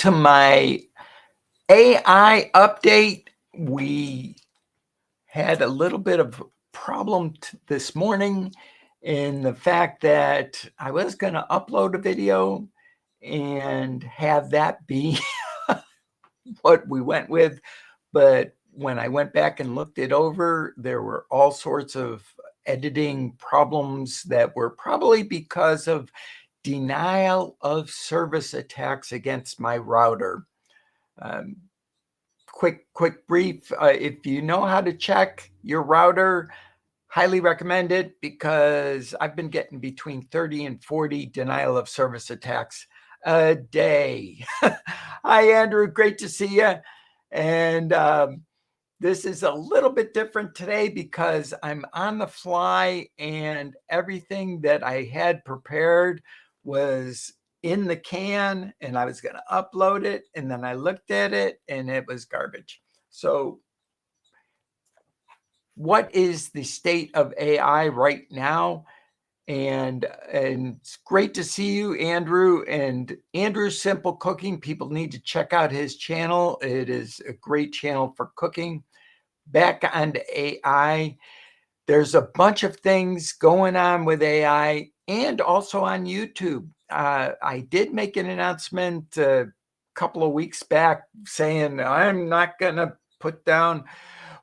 to my AI update. We had a little bit of problem this morning in the fact that I was going to upload a video and have that be what we went with. But when I went back and looked it over, there were all sorts of editing problems that were probably because of denial of service attacks against my router. Um, quick brief. If you know how to check your router, highly recommend it because I've been getting between 30 and 40 denial of service attacks a day. Hi, Andrew. Great to see you. And this is a little bit different today because I'm on the fly and everything that I had prepared was in the can and I was going to upload it. And then I looked at it and it was garbage. So what is the state of AI right now? And it's great to see you, Andrew. And Andrew's Simple Cooking. People need to check out his channel. It is a great channel for cooking. Back on to AI. There's a bunch of things going on with AI and also on YouTube. I did make an announcement a couple of weeks back saying I'm not going to put down.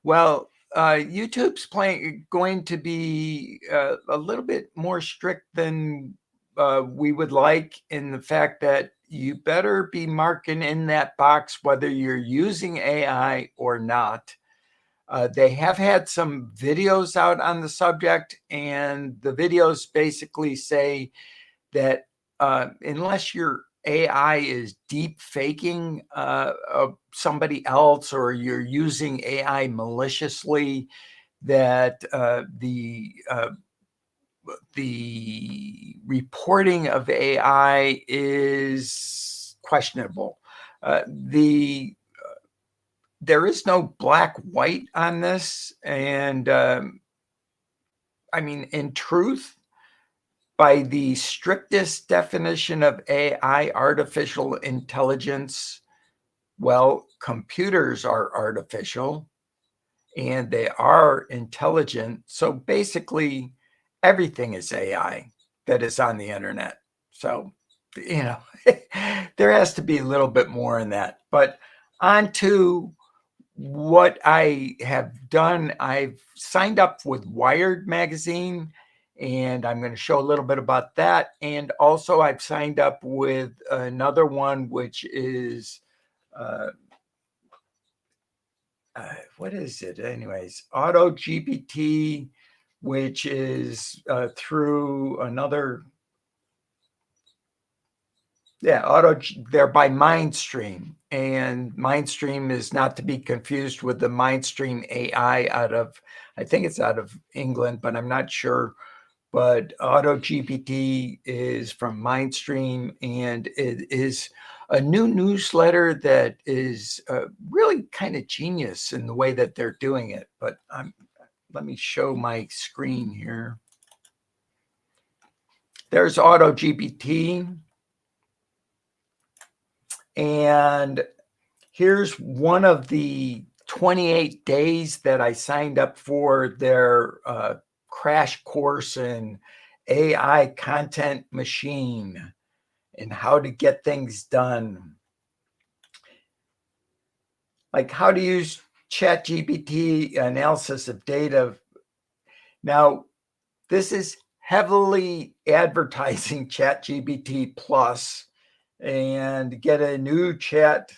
Well, YouTube's going to be a little bit more strict than we would like in the fact that you better be marking in that box whether you're using AI or not. They have had some videos out on the subject, and the videos basically say that unless your AI is deep faking somebody else or you're using AI maliciously, that the reporting of AI is questionable. There is no black white on this, and I mean, in truth, by the strictest definition of AI, artificial intelligence, well, computers are artificial and they are intelligent. So basically, everything is AI that is on the internet. So, there has to be a little bit more in that. But on to what I have done. I've signed up with Wired magazine, and I'm going to show a little bit about that. And also I've signed up with another one, which is, what is it anyways? AutoGPT, which is through another, they're by Mindstream. And Mindstream is not to be confused with the Mindstream AI out of, I think it's out of England, but I'm not sure. But AutoGPT is from Mindstream, and it is a new newsletter that is really kind of genius in the way that they're doing it. But let me show my screen here. There's AutoGPT. And here's one of the 28 days that I signed up for their crash course in AI content machine and how to get things done. Like how to use ChatGPT analysis of data. Now, this is heavily advertising ChatGPT Plus, and get a new chat,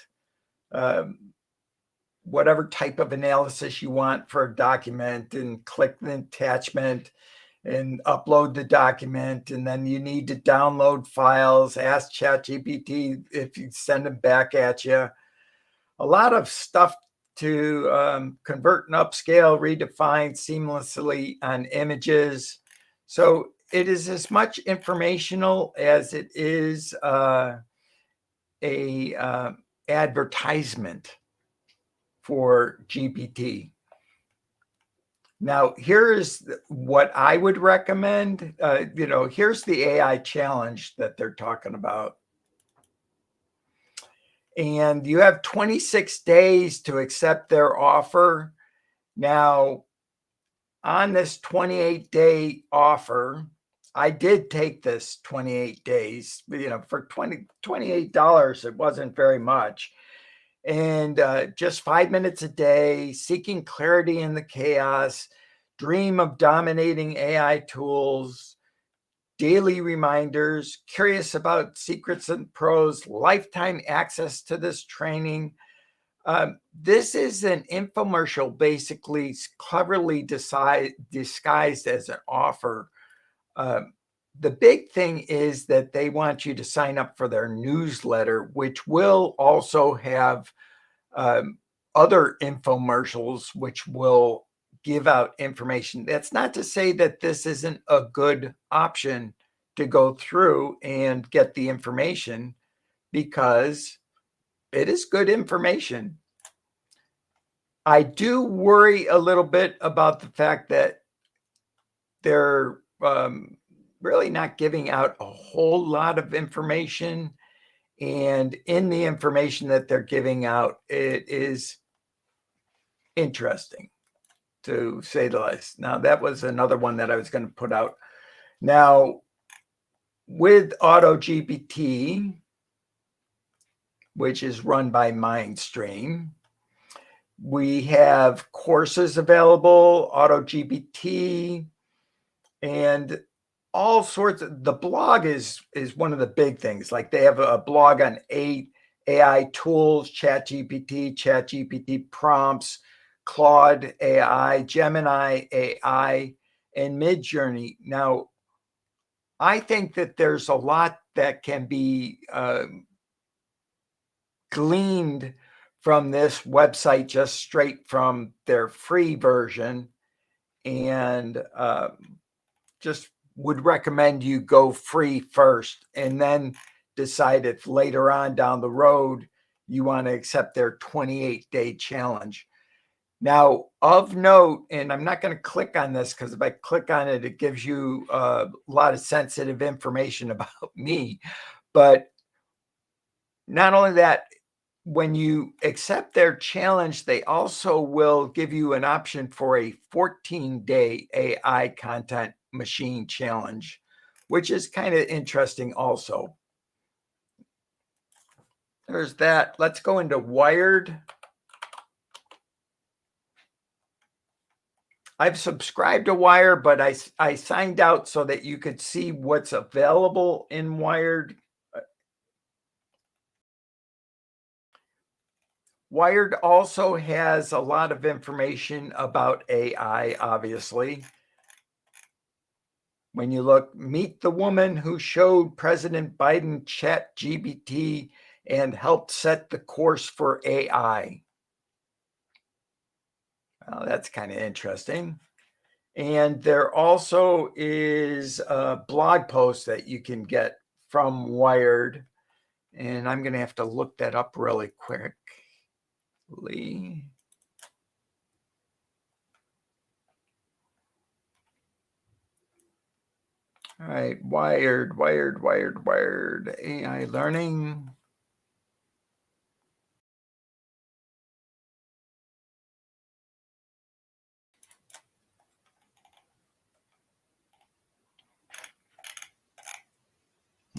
whatever type of analysis you want for a document, and click the attachment and upload the document. And then you need to download files, ask ChatGPT if you send them back at you. A lot of stuff to convert and upscale, redefine seamlessly on images. So it is as much informational as it is a advertisement for GPT. Now, here's what I would recommend. Here's the AI challenge that they're talking about. and you have 26 days to accept their offer. Now, on this 28-day offer, I did take this 28 days, for $28, it wasn't very much. And just 5 minutes a day, seeking clarity in the chaos, dream of dominating AI tools, daily reminders, curious about secrets and pros, lifetime access to this training. This is an infomercial, basically cleverly disguised as an offer. The big thing is that they want you to sign up for their newsletter, which will also have other infomercials, which will give out information. That's not to say that this isn't a good option to go through and get the information, because it is good information. I do worry a little bit about the fact that they're really not giving out a whole lot of information. And in the information that they're giving out, it is interesting, to say the least. Now, that was another one that I was going to put out. Now, with AutoGPT, which is run by Mindstream, we have courses available, AutoGPT, and all sorts of, the blog is one of the big things. Like, they have a blog on 8 AI tools: ChatGPT prompts, Claude AI, Gemini AI, and Midjourney. Now, I think that there's a lot that can be gleaned from this website just straight from their free version, and just would recommend you go free first and then decide if later on down the road you want to accept their 28-day challenge. Now, of note, and I'm not going to click on this because if I click on it, it gives you a lot of sensitive information about me. But not only that, when you accept their challenge, they also will give you an option for a 14-day AI content machine challenge, which is kind of interesting also. There's that. Let's go into Wired. I've subscribed to Wired, but I signed out so that you could see what's available in Wired. Wired also has a lot of information about AI, obviously. When you look, meet the woman who showed President Biden ChatGPT and helped set the course for AI. Well, that's kind of interesting. And there also is a blog post that you can get from Wired. And I'm going to have to look that up really quickly. All right, Wired, AI learning.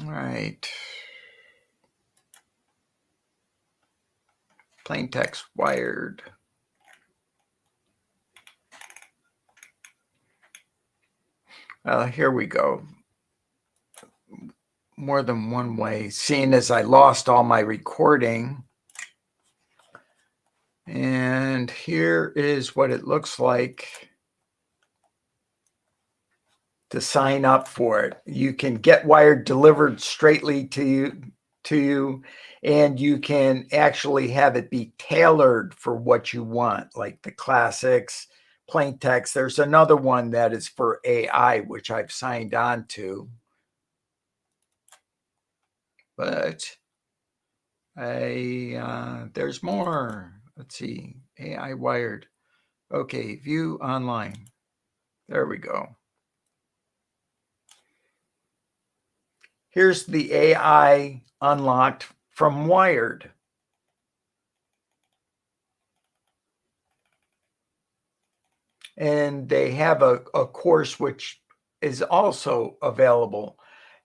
All right. Plain text, Wired. Here we go. More than one way, seeing as I lost all my recording. And here is what it looks like to sign up for it. You can get Wired delivered straightly to you, and you can actually have it be tailored for what you want, like the classics, plain text. There's another one that is for AI, which I've signed on to. But there's more. Let's see, AI Wired. Okay, view online. There we go. Here's the AI unlocked from Wired. and they have a course which is also available.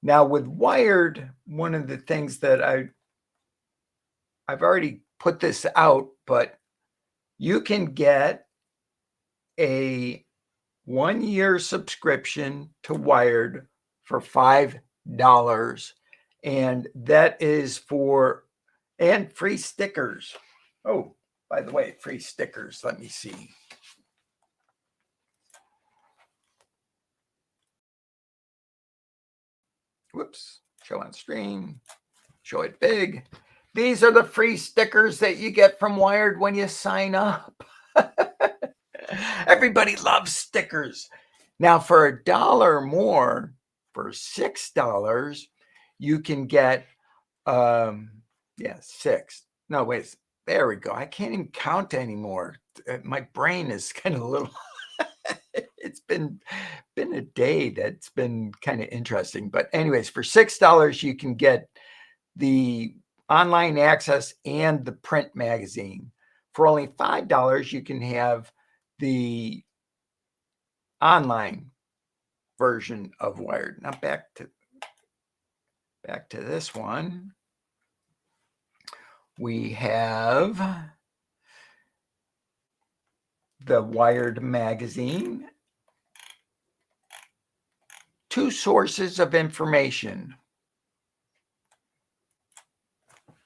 Now with Wired, one of the things that I've already put this out, but you can get a 1-year subscription to Wired for $5. And that is and free stickers. Oh, by the way, free stickers. Let me see. Whoops, show on stream, show it big. These are the free stickers that you get from Wired when you sign up. Everybody loves stickers. Now for $1 more, for $6, you can get, 6. No, wait, there we go. I can't even count anymore. My brain is kind of a little, it's been a day that's been kind of interesting. But anyways, for $6, you can get the online access and the print magazine. For only $5, you can have the online version of Wired. Now back to this one. We have the Wired magazine. 2 sources of information.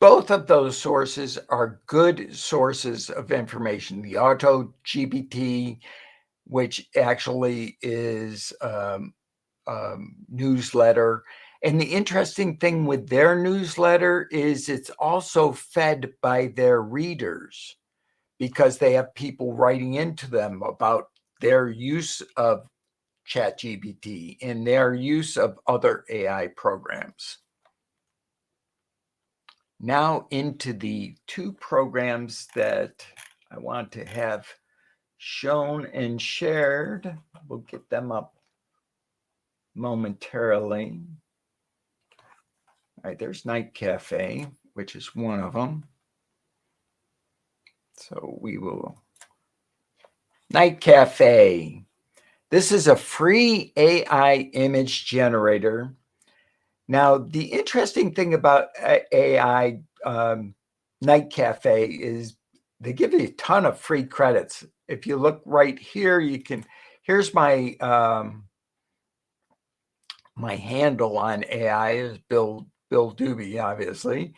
Both of those sources are good sources of information. The AutoGPT, which actually is newsletter. And the interesting thing with their newsletter is it's also fed by their readers, because they have people writing into them about their use of ChatGPT and their use of other AI programs. Now into the 2 programs that I want to have shown and shared. We'll get them up momentarily. All right, there's Night Cafe, which is one of them. So we will. Night Cafe. This is a free AI image generator. Now, the interesting thing about AI Night Cafe is they give you a ton of free credits. If you look right here, here's my my handle on AI is Bill Doobie, obviously.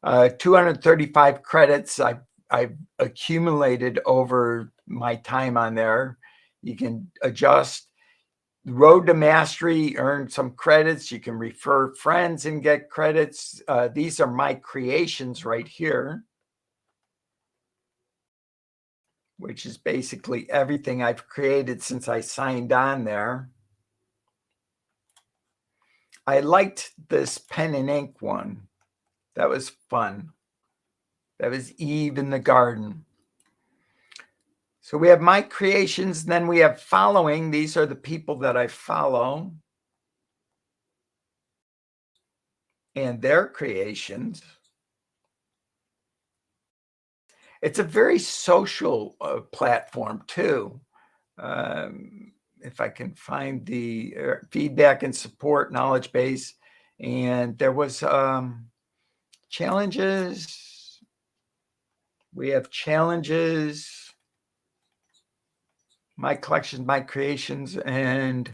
235 credits I've accumulated over my time on there. You can adjust. Road to Mastery, earn some credits. You can refer friends and get credits. These are my creations right here, which is basically everything I've created since I signed on there. I liked this pen and ink one. That was fun. That was Eve in the garden. So we have my creations, and then we have following. These are the people that I follow and their creations. It's a very social platform too. If I can find the feedback and support knowledge base, and there was challenges. We have challenges, my collections, my creations, and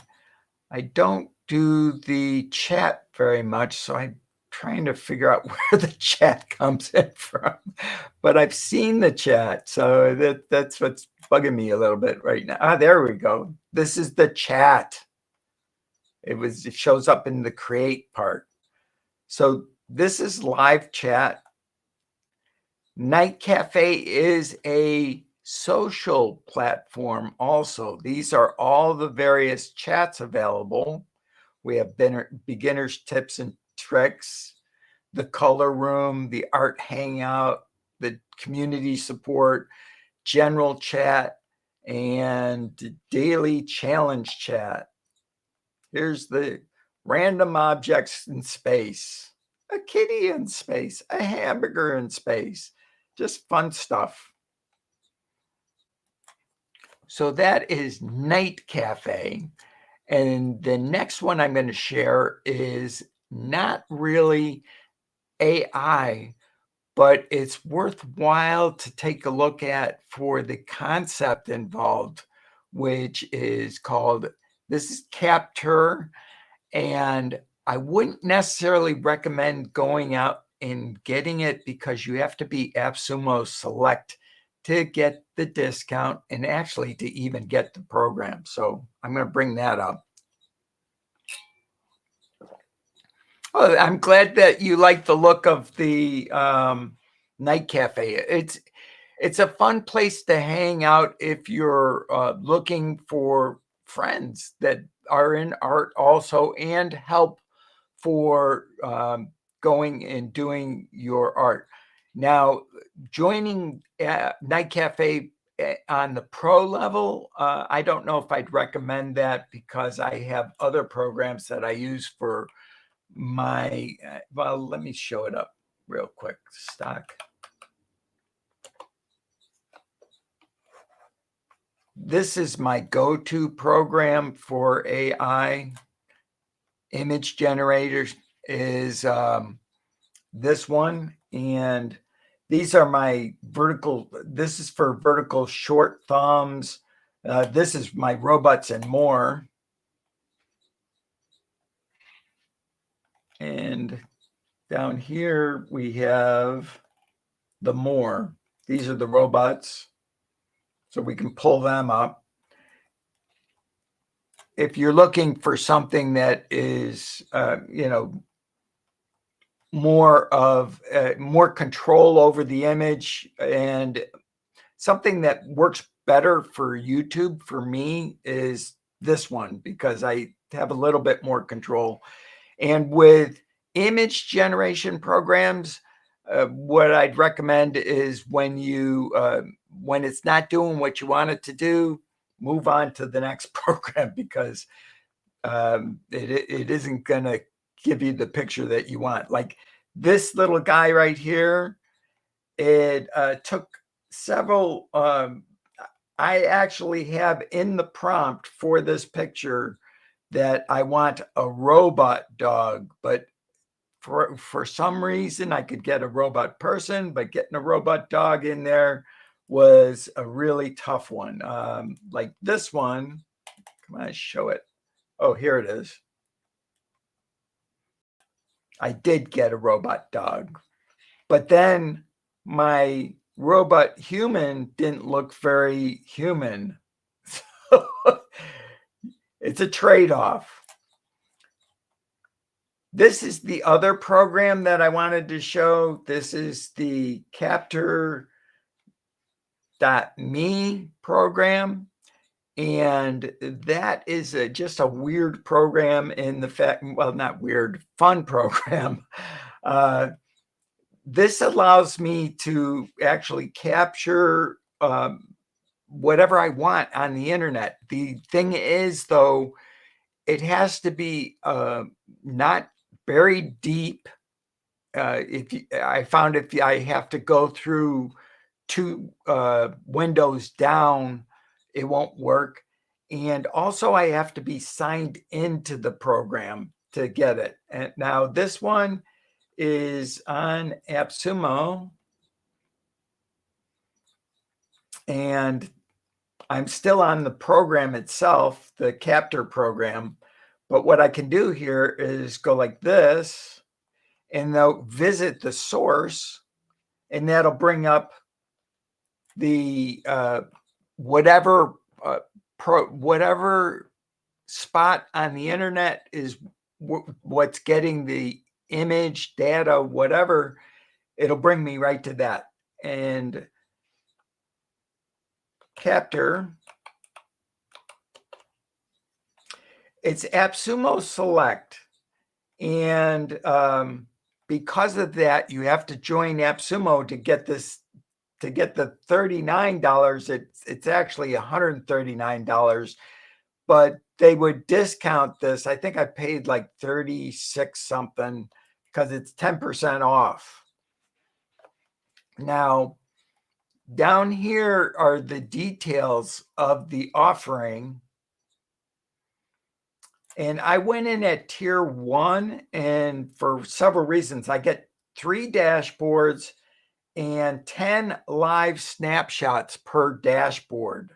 I don't do the chat very much, so I'm trying to figure out where the chat comes in from. But I've seen the chat, so that's what's bugging me a little bit right now. Ah, there we go. This is the chat. It shows up in the create part. So this is live chat. Night Cafe is a social platform also. These are all the various chats available. We have beginners tips and tricks, the color room, the art hangout, the community support, general chat, and daily challenge chat. Here's the random objects in space, a kitty in space, a hamburger in space, just fun stuff. So that is Night Cafe. And the next one I'm going to share is not really AI, but it's worthwhile to take a look at for the concept involved, which is called, this is Capture. And I wouldn't necessarily recommend going out and getting it because you have to be AppSumo Select to get the discount and actually to even get the program. So I'm going to bring that up. Oh, I'm glad that you like the look of the Night Cafe. It's a fun place to hang out if you're looking for friends that are in art also and help for going and doing your art. Now, joining Night Cafe on the pro level, I don't know if I'd recommend that because I have other programs that I use for my, well, let me show it up real quick. Stock. This is my go-to program for AI image generators is this one. And these are my vertical, this is for vertical short thumbs. This is my robots and more. And down here we have the more. These are the robots. So we can pull them up. If you're looking for something that is, more of more control over the image and something that works better for YouTube for me is this one because I have a little bit more control. And with image generation programs, what I'd recommend is when it's not doing what you want it to do, move on to the next program because it isn't going to give you the picture that you want. Like this little guy right here, it took several. I actually have in the prompt for this picture that I want a robot dog, but for some reason I could get a robot person, but getting a robot dog in there was a really tough one. Like this one, come on, show it. Oh, here it is. I did get a robot dog, but then my robot human didn't look very human. So it's a trade-off. This is the other program that I wanted to show. This is the Capture.me program. And that is just a weird program in the fact, well, not weird, fun program. This allows me to actually capture whatever I want on the internet. The thing is, though, it has to be not very deep. I found if I have to go through two windows down, it won't work. And also I have to be signed into the program to get it. And now this one is on AppSumo. And I'm still on the program itself, the Capture program. But what I can do here is go like this, and they'll visit the source, and that'll bring up the whatever spot on the internet is what's getting the image, data, whatever. It'll bring me right to that. And Capture, it's AppSumo Select. And because of that, you have to join AppSumo to get this, to get the $39. It's actually $139, but they would discount this. I think I paid like 36 something because it's 10% off. Now, Down here are the details of the offering. And I went in at tier 1, and for several reasons, I get 3 dashboards and 10 live snapshots per dashboard.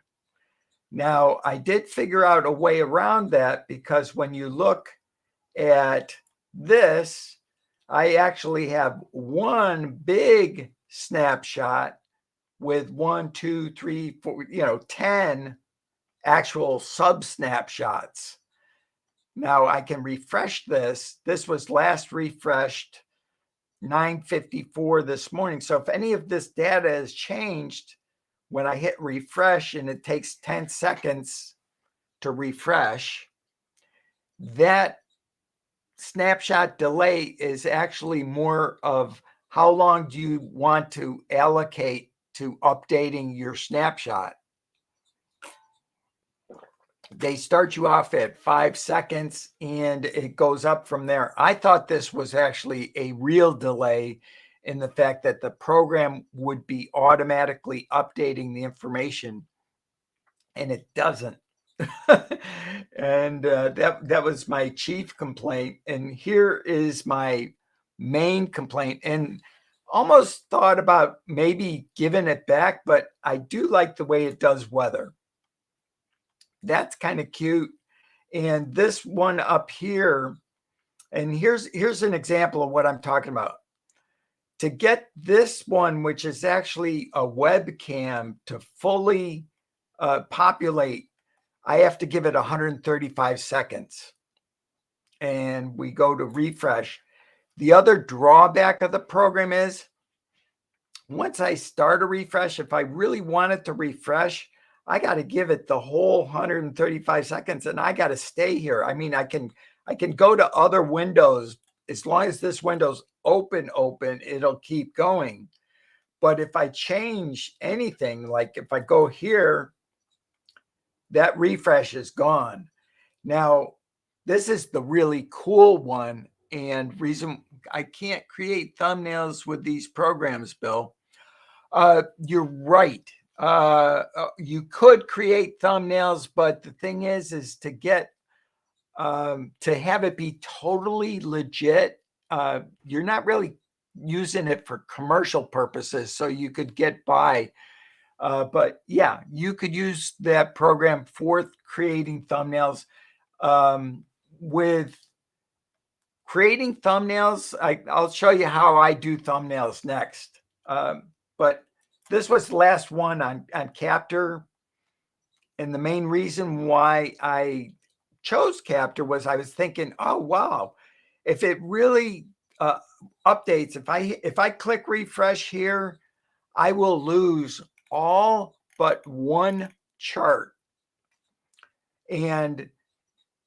Now, I did figure out a way around that, because when you look at this, I actually have one big snapshot with 1, 2, 3, 4, 10 actual sub snapshots. Now I can refresh this. This was last refreshed 9:54 this morning. So if any of this data has changed, when I hit refresh and it takes 10 seconds to refresh, that snapshot delay is actually more of how long do you want to allocate to updating your snapshot. They start you off at 5 seconds and it goes up from there. I thought this was actually a real delay, in the fact that the program would be automatically updating the information, and it doesn't. And that was my chief complaint. And here is my main complaint. And almost thought about maybe giving it back, but I do like the way it does weather. That's kind of cute. And this one up here, and here's an example of what I'm talking about. To get this one, which is actually a webcam, to fully populate, I have to give it 135 seconds. And we go to refresh. The other drawback of the program is, once I start a refresh, if I really want it to refresh, I got to give it the whole 135 seconds, and I got to stay here. I mean, I can go to other windows. As long as this window's open, it'll keep going. But if I change anything, like if I go here, that refresh is gone. Now, this is the really cool one, and reason I can't create thumbnails with these programs, Bill. You're right. You could create thumbnails, but the thing is to get to have it be totally legit. You're not really using it for commercial purposes, so you could get by. But yeah, you could use that program for creating thumbnails. With creating thumbnails, I'll show you how I do thumbnails next. But this was the last one on Capter. And the main reason why I chose Capter was I was thinking, oh, wow, if it really updates, if I click refresh here, I will lose all but one chart. And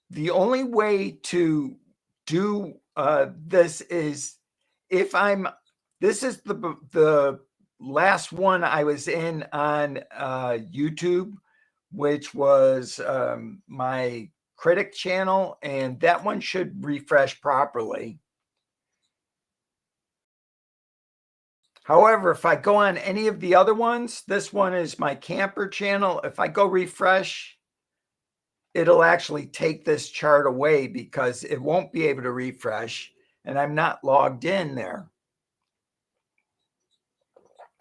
the only way to do this is this is the last one I was in on YouTube, which was my critic channel, and that one should refresh properly. However, if I go on any of the other ones, this one is my camper channel. If I go refresh, it'll actually take this chart away because it won't be able to refresh, and I'm not logged in there.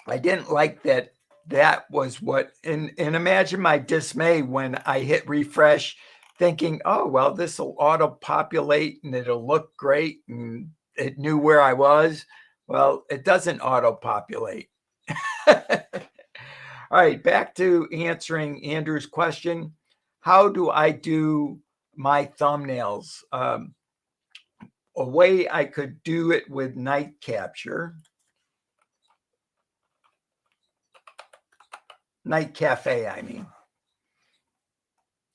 I didn't like that. That was what, and imagine my dismay when I hit refresh, thinking, oh, well, this will auto-populate and it'll look great, and it knew where I was. Well, it doesn't auto-populate. All right, back to answering Andrew's question. How do I do my thumbnails? A way I could do it with Night Capture. Night Cafe, I mean.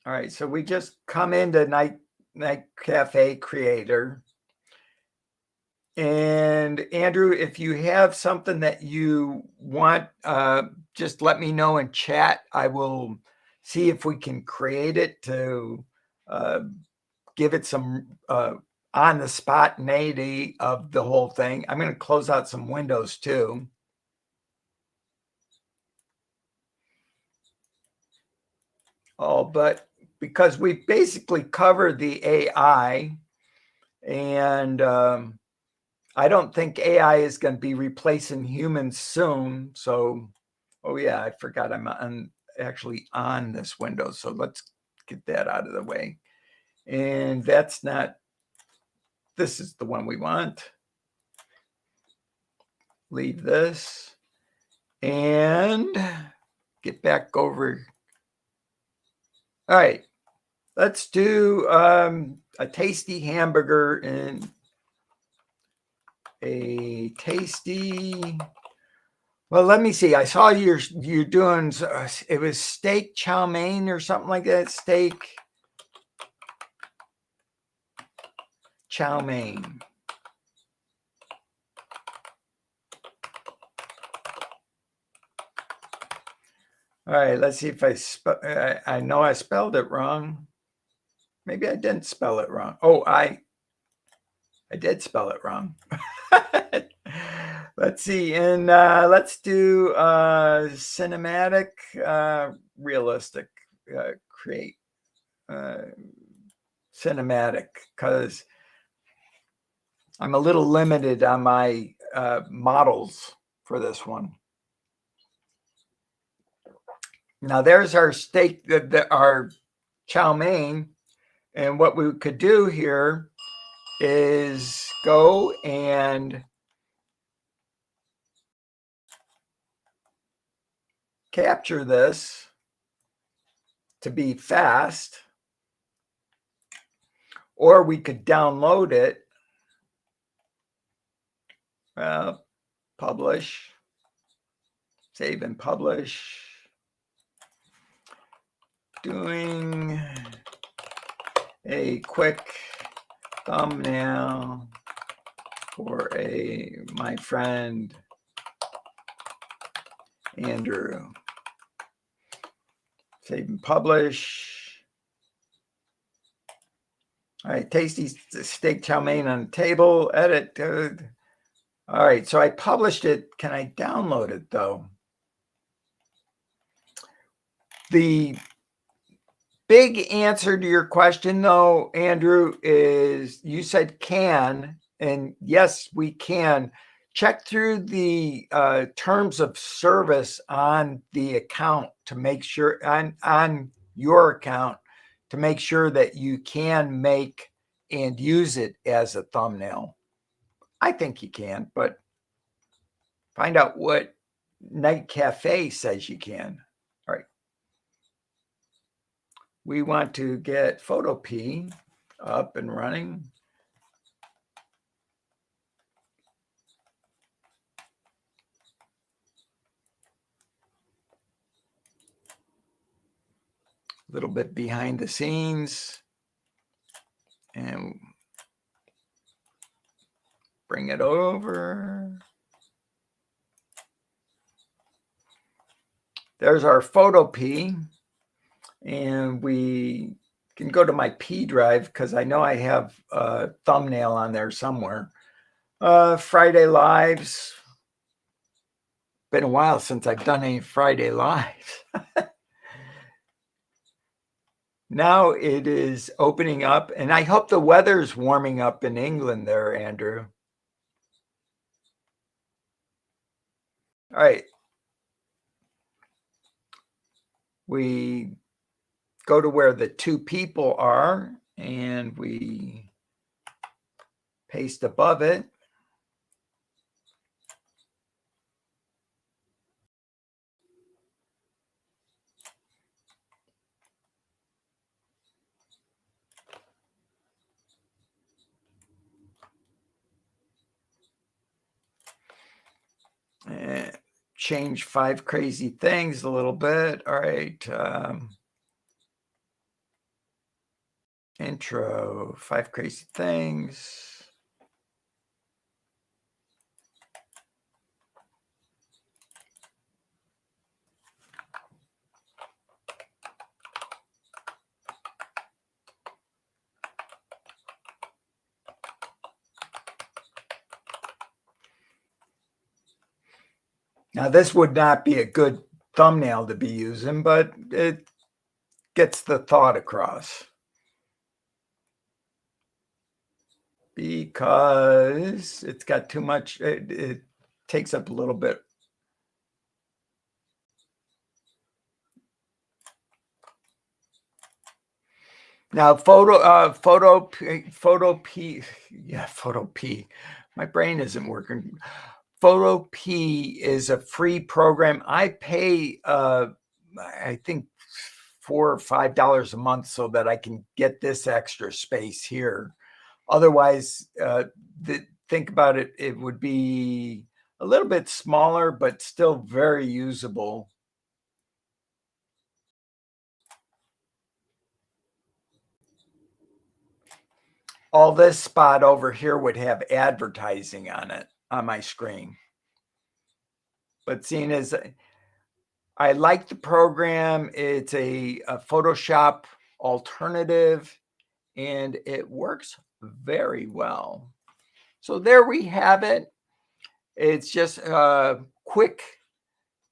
All right, so we just come into Night Cafe Creator. And Andrew, if you have something that you want, just let me know in chat. I will see if we can create it to give it some on the spontaneity of the whole thing. I'm going to close out some windows too. all, but because we basically covered the AI, and I don't think AI is going to be replacing humans soon. So, oh yeah, I forgot I'm actually on this window. So let's get that out of the way. And that's not, this is the one we want. Leave this and get back over. All right, let's do a tasty hamburger and a tasty. Well, let me see. I saw you're doing. It was steak chow mein or something like that. Steak chow mein. All right. Let's see if I know I spelled it wrong. Maybe I didn't spell it wrong. Oh, I did spell it wrong. Let's see, and let's do cinematic, realistic, create cinematic, because I'm a little limited on my models for this one. Now there's our steak, our chow mein, and what we could do here is go and capture this to be fast, or we could download it, publish, save and publish, doing a quick thumbnail for my friend Andrew. Save and publish. All right, tasty steak chow mein on the table. Edit. All right, so I published it. Can I download it though? The big answer to your question though, Andrew, is you said can, and yes, we can. Check through the terms of service on the account to make sure, on your account, to make sure that you can make and use it as a thumbnail. I think you can, but find out what Night Cafe says you can. All right. We want to get Photopea up and running. A little bit behind the scenes and bring it over. There's our Photopea, and we can go to my P drive because I know I have a thumbnail on there somewhere. Friday Lives. Been a while since I've done any Friday Lives. Now it is opening up, and I hope the weather's warming up in England there, Andrew. All right. We go to where the two people are, and we paste above it. Change 5 crazy things a little bit. All right. Intro, 5 crazy things. Now, this would not be a good thumbnail to be using, but gets the thought across. Because it's got too much, it takes up a little bit. Now, Photo P, yeah, Photo P. My brain isn't working. Photo P is a free program. I pay, I think $4 or $5 a month so that I can get this extra space here. Otherwise, think about it, it would be a little bit smaller, but still very usable. All this spot over here would have advertising on it on my screen. But seeing as I like the program, it's a Photoshop alternative and it works very well. So there we have it. It's just a quick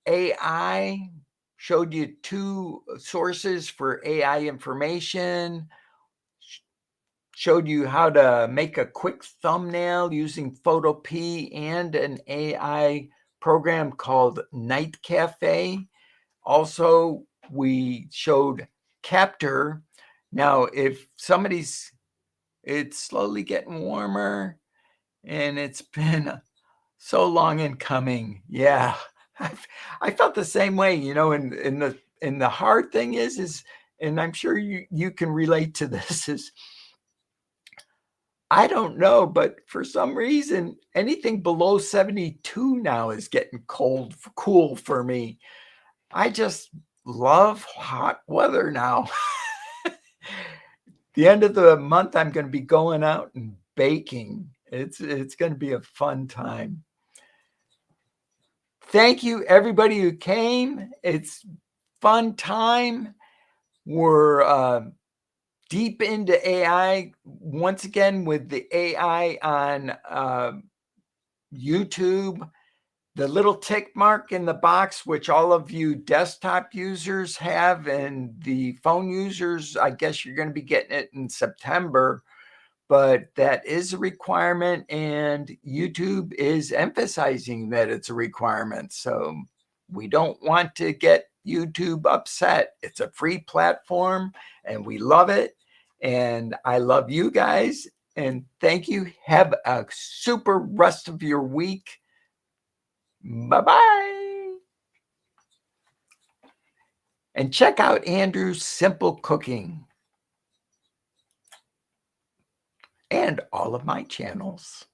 AI, showed you 2 sources for AI information, showed you how to make a quick thumbnail using Photopea and an AI program called Night Cafe. Also, we showed Capture. Now, if it's slowly getting warmer and it's been so long in coming. Yeah. I felt the same way, and the hard thing is, and I'm sure you can relate to this, is I don't know, but for some reason, anything below 72 now is getting cool for me. I just love hot weather now. The end of the month, I'm going to be going out and baking. It's going to be a fun time. Thank you, everybody who came. It's fun time. We're deep into AI once again with the AI on YouTube. The little tick mark in the box, which all of you desktop users have, and the phone users, I guess you're going to be getting it in September. But that is a requirement, and YouTube is emphasizing that it's a requirement. So we don't want to get YouTube upset. It's a free platform, and we love it. And I love you guys. And thank you. Have a super rest of your week. Bye-bye. And check out Andrew's Simple Cooking and all of my channels.